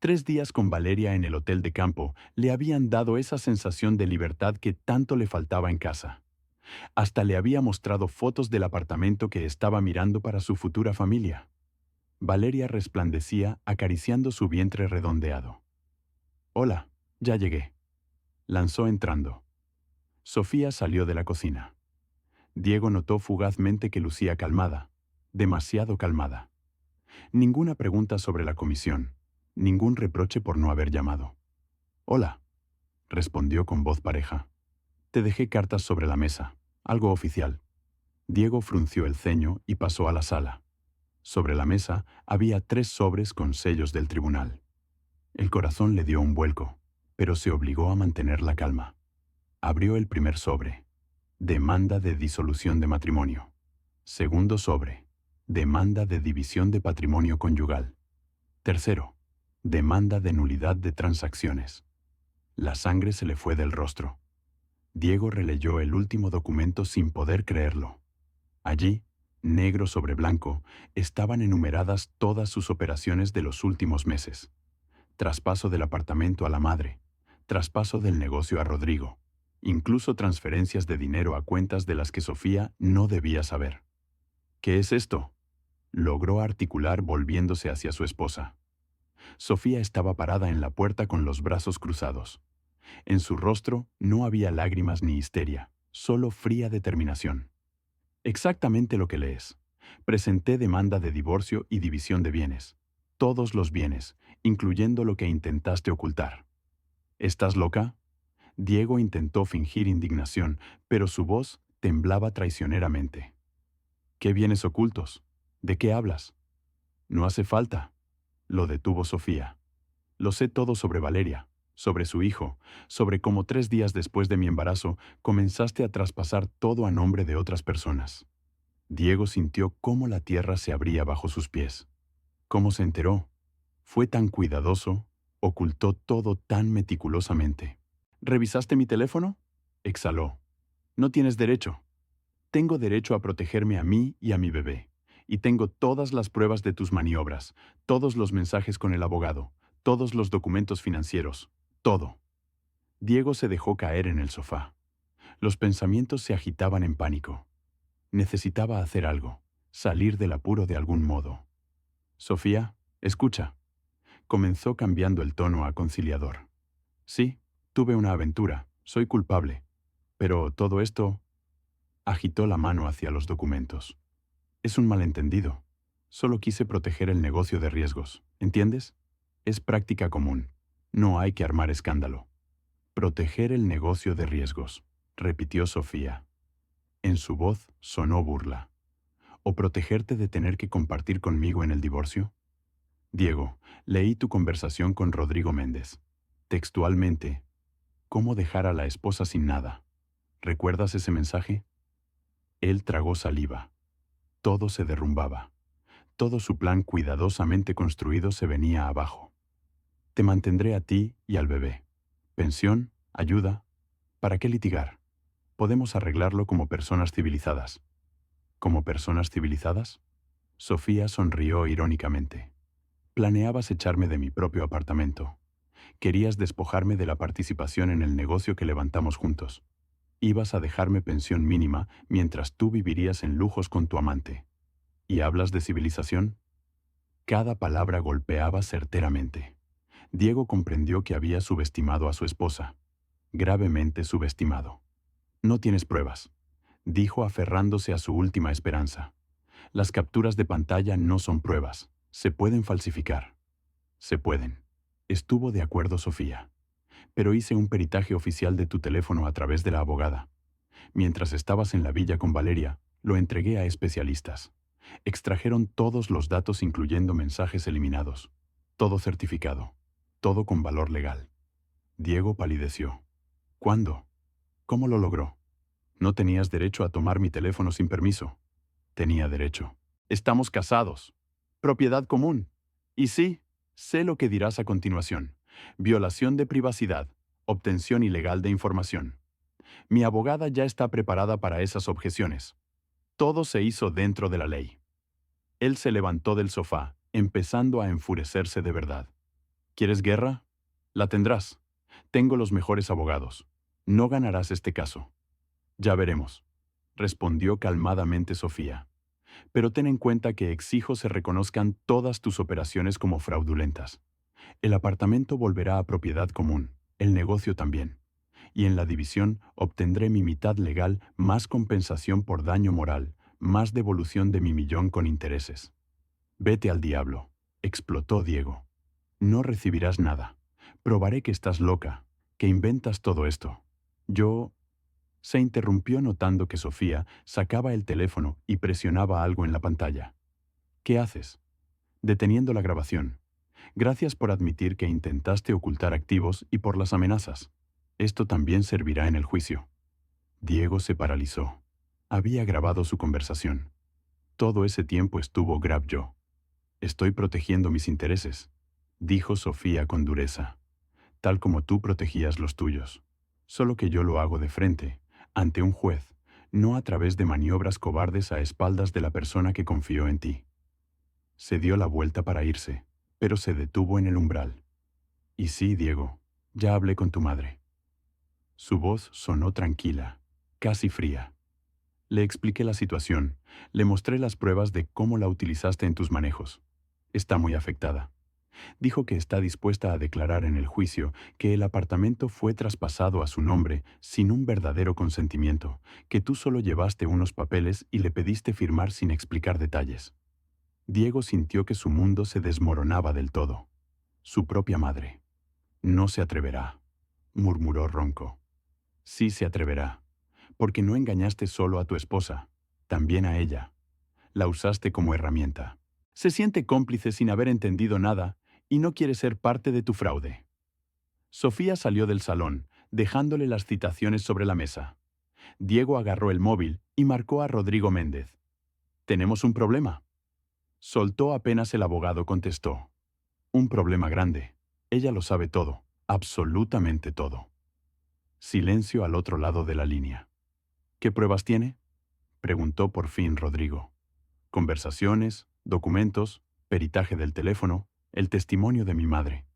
3 días con Valeria en el hotel de campo le habían dado esa sensación de libertad que tanto le faltaba en casa. Hasta le había mostrado fotos del apartamento que estaba mirando para su futura familia. Valeria resplandecía acariciando su vientre redondeado. Hola, ya llegué. Lanzó entrando. Sofía salió de la cocina. Diego notó fugazmente que lucía calmada, demasiado calmada. Ninguna pregunta sobre la comisión, ningún reproche por no haber llamado. Hola, respondió con voz pareja. Te dejé cartas sobre la mesa, algo oficial. Diego frunció el ceño y pasó a la sala. Sobre la mesa había 3 sobres con sellos del tribunal. El corazón le dio un vuelco, pero se obligó a mantener la calma. Abrió el primer sobre. Demanda de disolución de matrimonio. Segundo sobre. Demanda de división de patrimonio conyugal. Tercero. Demanda de nulidad de transacciones. La sangre se le fue del rostro. Diego releyó el último documento sin poder creerlo. Allí, negro sobre blanco, estaban enumeradas todas sus operaciones de los últimos meses. Traspaso del apartamento a la madre, traspaso del negocio a Rodrigo, incluso transferencias de dinero a cuentas de las que Sofía no debía saber. ¿Qué es esto?, logró articular volviéndose hacia su esposa. Sofía estaba parada en la puerta con los brazos cruzados. En su rostro no había lágrimas ni histeria, solo fría determinación. Exactamente lo que lees. Presenté demanda de divorcio y división de bienes. Todos los bienes, incluyendo lo que intentaste ocultar. ¿Estás loca? Diego intentó fingir indignación, pero su voz temblaba traicioneramente. ¿Qué bienes ocultos? ¿De qué hablas? No hace falta. Lo detuvo Sofía. Lo sé todo sobre Valeria, sobre su hijo, sobre cómo 3 días después de mi embarazo comenzaste a traspasar todo a nombre de otras personas. Diego sintió cómo la tierra se abría bajo sus pies. ¿Cómo se enteró? Fue tan cuidadoso, ocultó todo tan meticulosamente. ¿Revisaste mi teléfono?, exhaló. No tienes derecho. Tengo derecho a protegerme a mí y a mi bebé. Y tengo todas las pruebas de tus maniobras, todos los mensajes con el abogado, todos los documentos financieros, todo. Diego se dejó caer en el sofá. Los pensamientos se agitaban en pánico. Necesitaba hacer algo, salir del apuro de algún modo. Sofía, escucha. Comenzó cambiando el tono a conciliador. Sí, tuve una aventura, soy culpable. Pero todo esto... Agitó la mano hacia los documentos. Es un malentendido. Solo quise proteger el negocio de riesgos, ¿entiendes? Es práctica común. No hay que armar escándalo. Proteger el negocio de riesgos, repitió Sofía. En su voz sonó burla. ¿O protegerte de tener que compartir conmigo en el divorcio? Diego, leí tu conversación con Rodrigo Méndez. Textualmente, ¿cómo dejar a la esposa sin nada? ¿Recuerdas ese mensaje? Él tragó saliva. Todo se derrumbaba. Todo su plan cuidadosamente construido se venía abajo. Te mantendré a ti y al bebé. Pensión, ayuda. ¿Para qué litigar? Podemos arreglarlo como personas civilizadas. ¿Como personas civilizadas? Sofía sonrió irónicamente. Planeabas echarme de mi propio apartamento. Querías despojarme de la participación en el negocio que levantamos juntos. Ibas a dejarme pensión mínima mientras tú vivirías en lujos con tu amante. ¿Y hablas de civilización? Cada palabra golpeaba certeramente. Diego comprendió que había subestimado a su esposa. Gravemente subestimado. No tienes pruebas, dijo aferrándose a su última esperanza. Las capturas de pantalla no son pruebas. Se pueden falsificar. Se pueden. Estuvo de acuerdo Sofía. Pero hice un peritaje oficial de tu teléfono a través de la abogada. Mientras estabas en la villa con Valeria, lo entregué a especialistas. Extrajeron todos los datos incluyendo mensajes eliminados. Todo certificado. Todo con valor legal. Diego palideció. ¿Cuándo? ¿Cómo lo logró? No tenías derecho a tomar mi teléfono sin permiso. Tenía derecho. Estamos casados. Propiedad común. Y sí, sé lo que dirás a continuación. Violación de privacidad. Obtención ilegal de información. Mi abogada ya está preparada para esas objeciones. Todo se hizo dentro de la ley. Él se levantó del sofá, empezando a enfurecerse de verdad. ¿Quieres guerra? La tendrás. Tengo los mejores abogados. No ganarás este caso. Ya veremos, respondió calmadamente Sofía. Pero ten en cuenta que exijo se reconozcan todas tus operaciones como fraudulentas. El apartamento volverá a propiedad común, el negocio también. Y en la división obtendré mi mitad legal más compensación por daño moral, más devolución de mi millón con intereses. Vete al diablo, explotó Diego. No recibirás nada. Probaré que estás loca, que inventas todo esto. Yo... Se interrumpió notando que Sofía sacaba el teléfono y presionaba algo en la pantalla. ¿Qué haces? Deteniendo la grabación. Gracias por admitir que intentaste ocultar activos y por las amenazas. Esto también servirá en el juicio. Diego se paralizó. Había grabado su conversación. Todo ese tiempo estuvo yo. Estoy protegiendo mis intereses, dijo Sofía con dureza, tal como tú protegías los tuyos. Solo que yo lo hago de frente, ante un juez, no a través de maniobras cobardes a espaldas de la persona que confió en ti. Se dio la vuelta para irse, pero se detuvo en el umbral. Y sí, Diego, ya hablé con tu madre. Su voz sonó tranquila, casi fría. Le expliqué la situación, le mostré las pruebas de cómo la utilizaste en tus manejos. Está muy afectada. Dijo que está dispuesta a declarar en el juicio que el apartamento fue traspasado a su nombre sin un verdadero consentimiento, que tú solo llevaste unos papeles y le pediste firmar sin explicar detalles. Diego sintió que su mundo se desmoronaba del todo. Su propia madre. No se atreverá, murmuró ronco. Sí se atreverá, porque no engañaste solo a tu esposa, también a ella. La usaste como herramienta. Se siente cómplice sin haber entendido nada y no quiere ser parte de tu fraude. Sofía salió del salón, dejándole las citaciones sobre la mesa. Diego agarró el móvil y marcó a Rodrigo Méndez. «¿Tenemos un problema?». Soltó apenas el abogado contestó. «Un problema grande. Ella lo sabe todo, absolutamente todo». Silencio al otro lado de la línea. ¿Qué pruebas tiene? Preguntó por fin Rodrigo. Conversaciones, documentos, peritaje del teléfono, el testimonio de mi madre.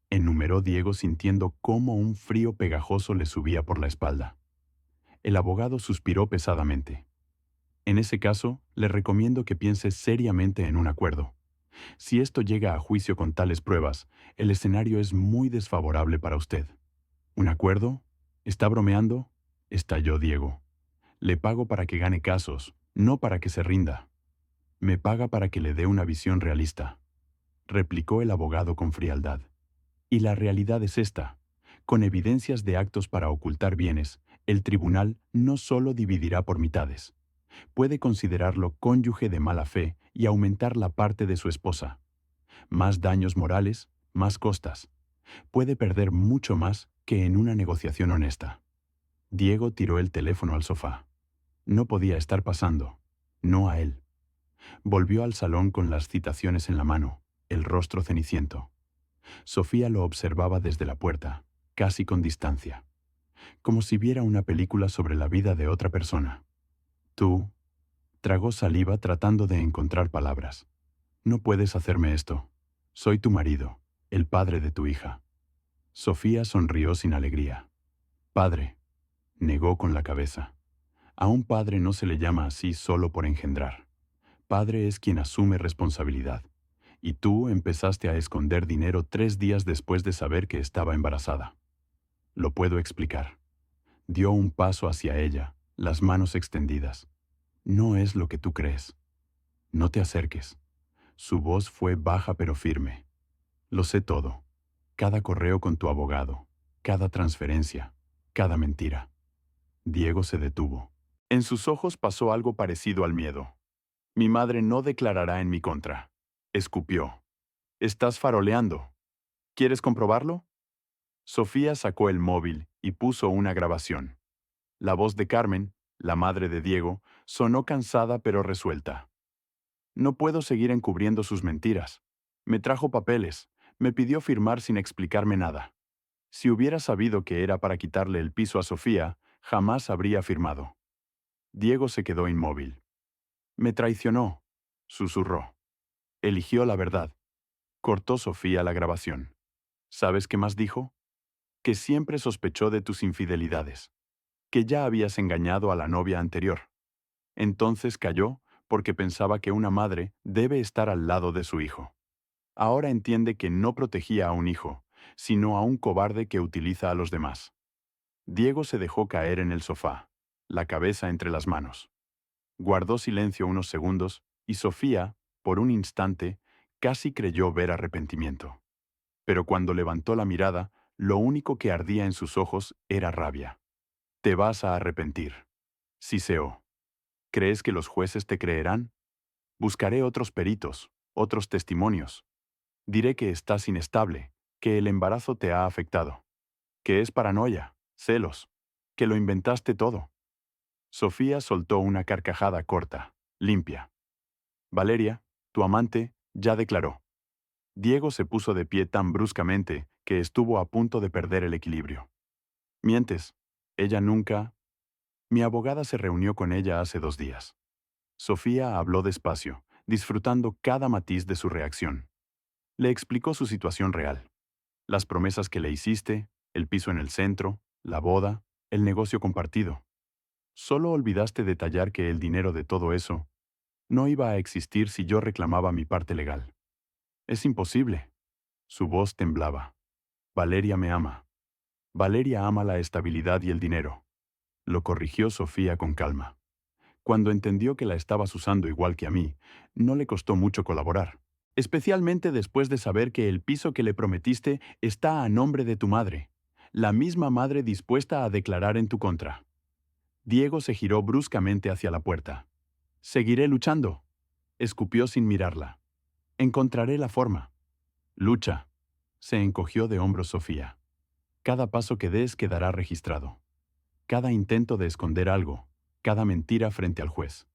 Enumeró Diego sintiendo cómo un frío pegajoso le subía por la espalda. El abogado suspiró pesadamente. En ese caso, le recomiendo que piense seriamente en un acuerdo. Si esto llega a juicio con tales pruebas, el escenario es muy desfavorable para usted. ¿Un acuerdo? ¿Está bromeando? Estalló Diego. Le pago para que gane casos, no para que se rinda. Me paga para que le dé una visión realista, replicó el abogado con frialdad. Y la realidad es esta. Con evidencias de actos para ocultar bienes, el tribunal no solo dividirá por mitades. Puede considerarlo cónyuge de mala fe y aumentar la parte de su esposa. Más daños morales, más costas. Puede perder mucho más que en una negociación honesta. Diego tiró el teléfono al sofá. No podía estar pasando. No a él. Volvió al salón con las citaciones en la mano, el rostro ceniciento. Sofía lo observaba desde la puerta, casi con distancia, como si viera una película sobre la vida de otra persona. Tú, tragó saliva tratando de encontrar palabras. No puedes hacerme esto. Soy tu marido, el padre de tu hija. Sofía sonrió sin alegría. Padre, negó con la cabeza. A un padre no se le llama así solo por engendrar. Padre es quien asume responsabilidad. Y tú empezaste a esconder dinero 3 días después de saber que estaba embarazada. Lo puedo explicar. Dio un paso hacia ella, las manos extendidas. No es lo que tú crees. No te acerques. Su voz fue baja pero firme. Lo sé todo. Cada correo con tu abogado, cada transferencia, cada mentira. Diego se detuvo. En sus ojos pasó algo parecido al miedo. Mi madre no declarará en mi contra. Escupió. Estás faroleando. ¿Quieres comprobarlo? Sofía sacó el móvil y puso una grabación. La voz de Carmen, la madre de Diego, sonó cansada pero resuelta. No puedo seguir encubriendo sus mentiras. Me trajo papeles, me pidió firmar sin explicarme nada. Si hubiera sabido que era para quitarle el piso a Sofía, jamás habría firmado. Diego se quedó inmóvil. Me traicionó, susurró. Eligió la verdad. Cortó Sofía la grabación. ¿Sabes qué más dijo? Que siempre sospechó de tus infidelidades, que ya habías engañado a la novia anterior. Entonces calló porque pensaba que una madre debe estar al lado de su hijo. Ahora entiende que no protegía a un hijo, sino a un cobarde que utiliza a los demás. Diego se dejó caer en el sofá, la cabeza entre las manos. Guardó silencio unos segundos y Sofía, por un instante, casi creyó ver arrepentimiento. Pero cuando levantó la mirada, lo único que ardía en sus ojos era rabia. Te vas a arrepentir. Siseó. ¿Crees que los jueces te creerán? Buscaré otros peritos, otros testimonios. Diré que estás inestable, que el embarazo te ha afectado, que es paranoia, celos, que lo inventaste todo. Sofía soltó una carcajada corta, limpia. Valeria, tu amante, ya declaró. Diego se puso de pie tan bruscamente que estuvo a punto de perder el equilibrio. Mientes. Ella nunca... Mi abogada se reunió con ella hace 2 días. Sofía habló despacio, disfrutando cada matiz de su reacción. Le explicó su situación real. Las promesas que le hiciste, el piso en el centro, la boda, el negocio compartido. Solo olvidaste detallar que el dinero de todo eso no iba a existir si yo reclamaba mi parte legal. Es imposible. Su voz temblaba. Valeria me ama. Valeria ama la estabilidad y el dinero. Lo corrigió Sofía con calma. Cuando entendió que la estabas usando igual que a mí, no le costó mucho colaborar. Especialmente después de saber que el piso que le prometiste está a nombre de tu madre, la misma madre dispuesta a declarar en tu contra. Diego se giró bruscamente hacia la puerta. Seguiré luchando. Escupió sin mirarla. Encontraré la forma. Lucha. Se encogió de hombros Sofía. Cada paso que des quedará registrado. Cada intento de esconder algo, cada mentira frente al juez.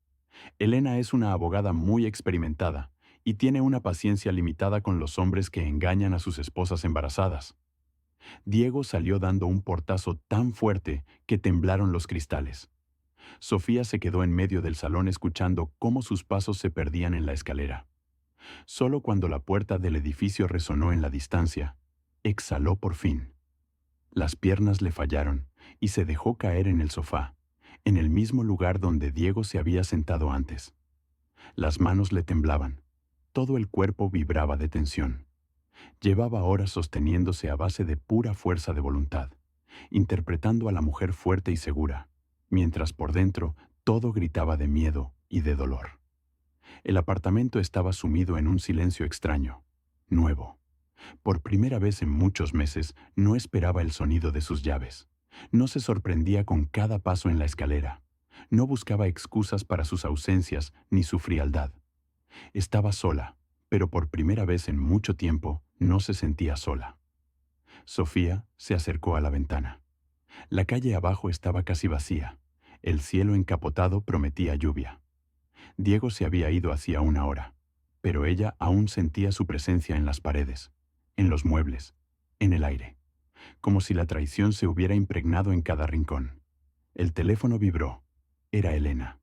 Elena es una abogada muy experimentada y tiene una paciencia limitada con los hombres que engañan a sus esposas embarazadas. Diego salió dando un portazo tan fuerte que temblaron los cristales. Sofía se quedó en medio del salón escuchando cómo sus pasos se perdían en la escalera. Solo cuando la puerta del edificio resonó en la distancia, exhaló por fin. Las piernas le fallaron y se dejó caer en el sofá, en el mismo lugar donde Diego se había sentado antes. Las manos le temblaban, todo el cuerpo vibraba de tensión. Llevaba horas sosteniéndose a base de pura fuerza de voluntad, interpretando a la mujer fuerte y segura, mientras por dentro todo gritaba de miedo y de dolor. El apartamento estaba sumido en un silencio extraño, nuevo. Por primera vez en muchos meses no esperaba el sonido de sus llaves. No se sorprendía con cada paso en la escalera. No buscaba excusas para sus ausencias ni su frialdad. Estaba sola, pero por primera vez en mucho tiempo no se sentía sola. Sofía se acercó a la ventana. La calle abajo estaba casi vacía. El cielo encapotado prometía lluvia. Diego se había ido hacía una hora, pero ella aún sentía su presencia en las paredes, en los muebles, en el aire, como si la traición se hubiera impregnado en cada rincón. El teléfono vibró. Era Elena.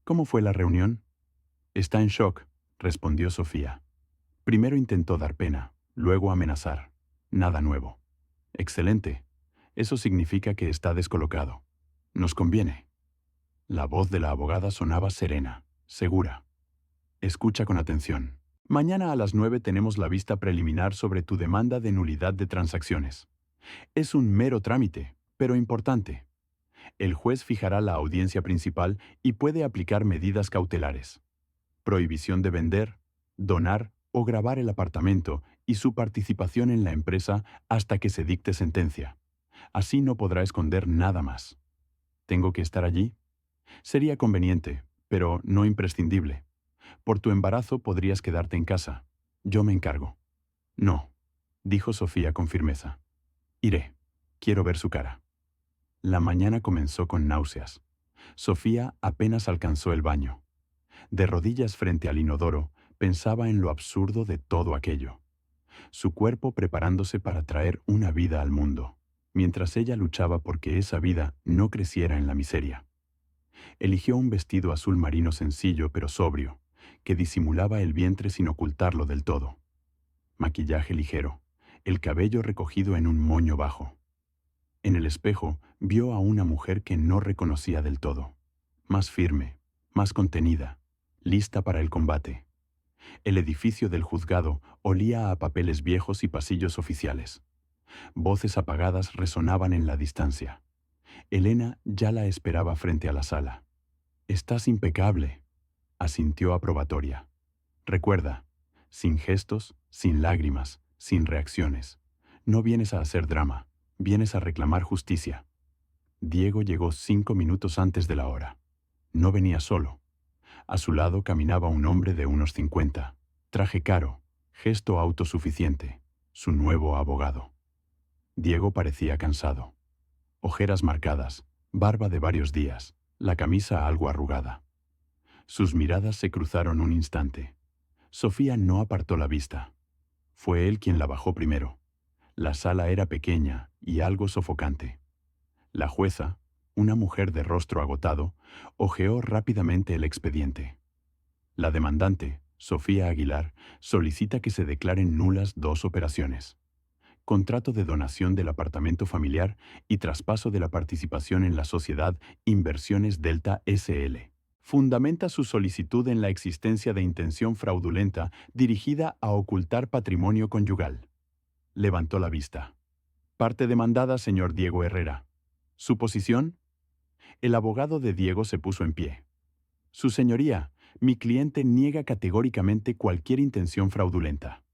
¿Cómo fue la reunión? Está en shock, respondió Sofía. Primero intentó dar pena, luego amenazar. Nada nuevo. Excelente. Eso significa que está descolocado. Nos conviene. La voz de la abogada sonaba serena, segura. Escucha con atención. Mañana a las 9 tenemos la vista preliminar sobre tu demanda de nulidad de transacciones. Es un mero trámite, pero importante. El juez fijará la audiencia principal y puede aplicar medidas cautelares. Prohibición de vender, donar o grabar el apartamento y su participación en la empresa hasta que se dicte sentencia. Así no podrá esconder nada más. ¿Tengo que estar allí? Sería conveniente, pero no imprescindible. Por tu embarazo podrías quedarte en casa. Yo me encargo. No, dijo Sofía con firmeza. Iré. Quiero ver su cara. La mañana comenzó con náuseas. Sofía apenas alcanzó el baño. De rodillas frente al inodoro, pensaba en lo absurdo de todo aquello. Su cuerpo preparándose para traer una vida al mundo, mientras ella luchaba porque esa vida no creciera en la miseria. Eligió un vestido azul marino sencillo pero sobrio, que disimulaba el vientre sin ocultarlo del todo. Maquillaje ligero, el cabello recogido en un moño bajo. En el espejo vio a una mujer que no reconocía del todo, más firme, más contenida, lista para el combate. El edificio del juzgado olía a papeles viejos y pasillos oficiales. Voces apagadas resonaban en la distancia. Elena ya la esperaba frente a la sala. «Estás impecable», asintió aprobatoria. «Recuerda, sin gestos, sin lágrimas, sin reacciones. No vienes a hacer drama, vienes a reclamar justicia». Diego llegó 5 minutos antes de la hora. No venía solo. A su lado caminaba un hombre de unos 50, traje caro, gesto autosuficiente, su nuevo abogado. Diego parecía cansado. Ojeras marcadas, barba de varios días, la camisa algo arrugada. Sus miradas se cruzaron un instante. Sofía no apartó la vista. Fue él quien la bajó primero. La sala era pequeña y algo sofocante. La jueza, una mujer de rostro agotado, hojeó rápidamente el expediente. La demandante, Sofía Aguilar, solicita que se declaren nulas 2 operaciones: contrato de donación del apartamento familiar y traspaso de la participación en la sociedad Inversiones Delta SL. Fundamenta su solicitud en la existencia de intención fraudulenta dirigida a ocultar patrimonio conyugal. Levantó la vista. Parte demandada, señor Diego Herrera. ¿Su posición? El abogado de Diego se puso en pie. Su señoría, mi cliente niega categóricamente cualquier intención fraudulenta.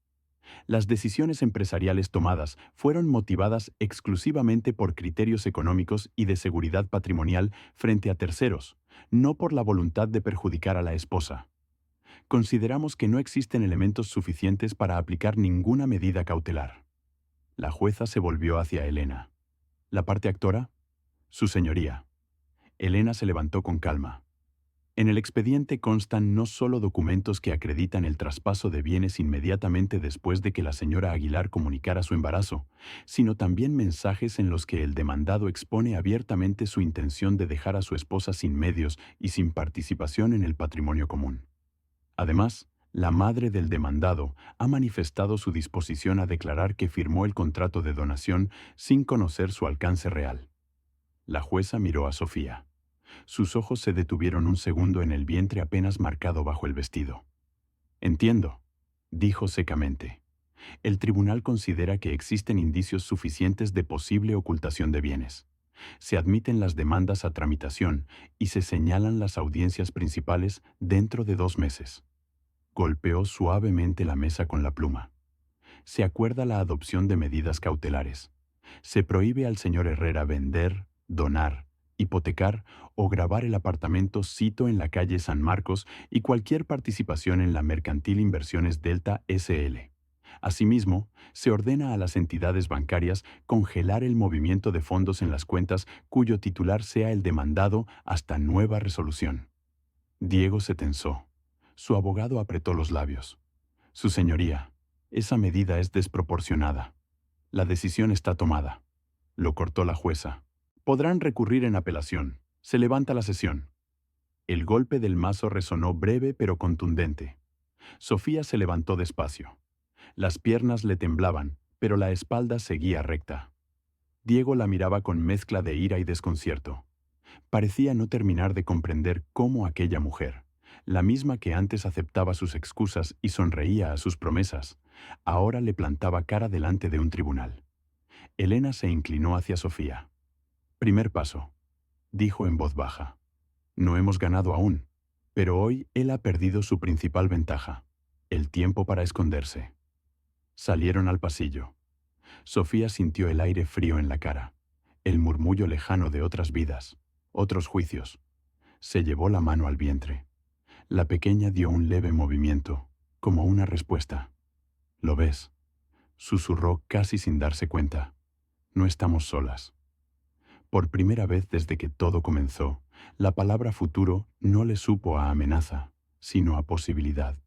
Las decisiones empresariales tomadas fueron motivadas exclusivamente por criterios económicos y de seguridad patrimonial frente a terceros, no por la voluntad de perjudicar a la esposa. Consideramos que no existen elementos suficientes para aplicar ninguna medida cautelar. La jueza se volvió hacia Elena. ¿La parte actora? Su señoría. Elena se levantó con calma. En el expediente constan no solo documentos que acreditan el traspaso de bienes inmediatamente después de que la señora Aguilar comunicara su embarazo, sino también mensajes en los que el demandado expone abiertamente su intención de dejar a su esposa sin medios y sin participación en el patrimonio común. Además, la madre del demandado ha manifestado su disposición a declarar que firmó el contrato de donación sin conocer su alcance real. La jueza miró a Sofía. Sus ojos se detuvieron un segundo en el vientre apenas marcado bajo el vestido. Entiendo, dijo secamente. El tribunal considera que existen indicios suficientes de posible ocultación de bienes. Se admiten las demandas a tramitación y se señalan las audiencias principales dentro de 2 meses. Golpeó suavemente la mesa con la pluma. Se acuerda la adopción de medidas cautelares. Se prohíbe al señor Herrera vender, donar, hipotecar o gravar el apartamento Cito en la calle San Marcos y cualquier participación en la Mercantil Inversiones Delta SL. Asimismo, se ordena a las entidades bancarias congelar el movimiento de fondos en las cuentas cuyo titular sea el demandado hasta nueva resolución. Diego se tensó. Su abogado apretó los labios. Su señoría, esa medida es desproporcionada. La decisión está tomada. Lo cortó la jueza. Podrán recurrir en apelación. Se levanta la sesión. El golpe del mazo resonó breve pero contundente. Sofía se levantó despacio. Las piernas le temblaban, pero la espalda seguía recta. Diego la miraba con mezcla de ira y desconcierto. Parecía no terminar de comprender cómo aquella mujer, la misma que antes aceptaba sus excusas y sonreía a sus promesas, ahora le plantaba cara delante de un tribunal. Elena se inclinó hacia Sofía. Primer paso, dijo en voz baja. No hemos ganado aún, pero hoy él ha perdido su principal ventaja, el tiempo para esconderse. Salieron al pasillo. Sofía sintió el aire frío en la cara, el murmullo lejano de otras vidas, otros juicios. Se llevó la mano al vientre. La pequeña dio un leve movimiento, como una respuesta. «¿Lo ves?», susurró casi sin darse cuenta. «No estamos solas». Por primera vez desde que todo comenzó, la palabra futuro no le supo a amenaza, sino a posibilidad.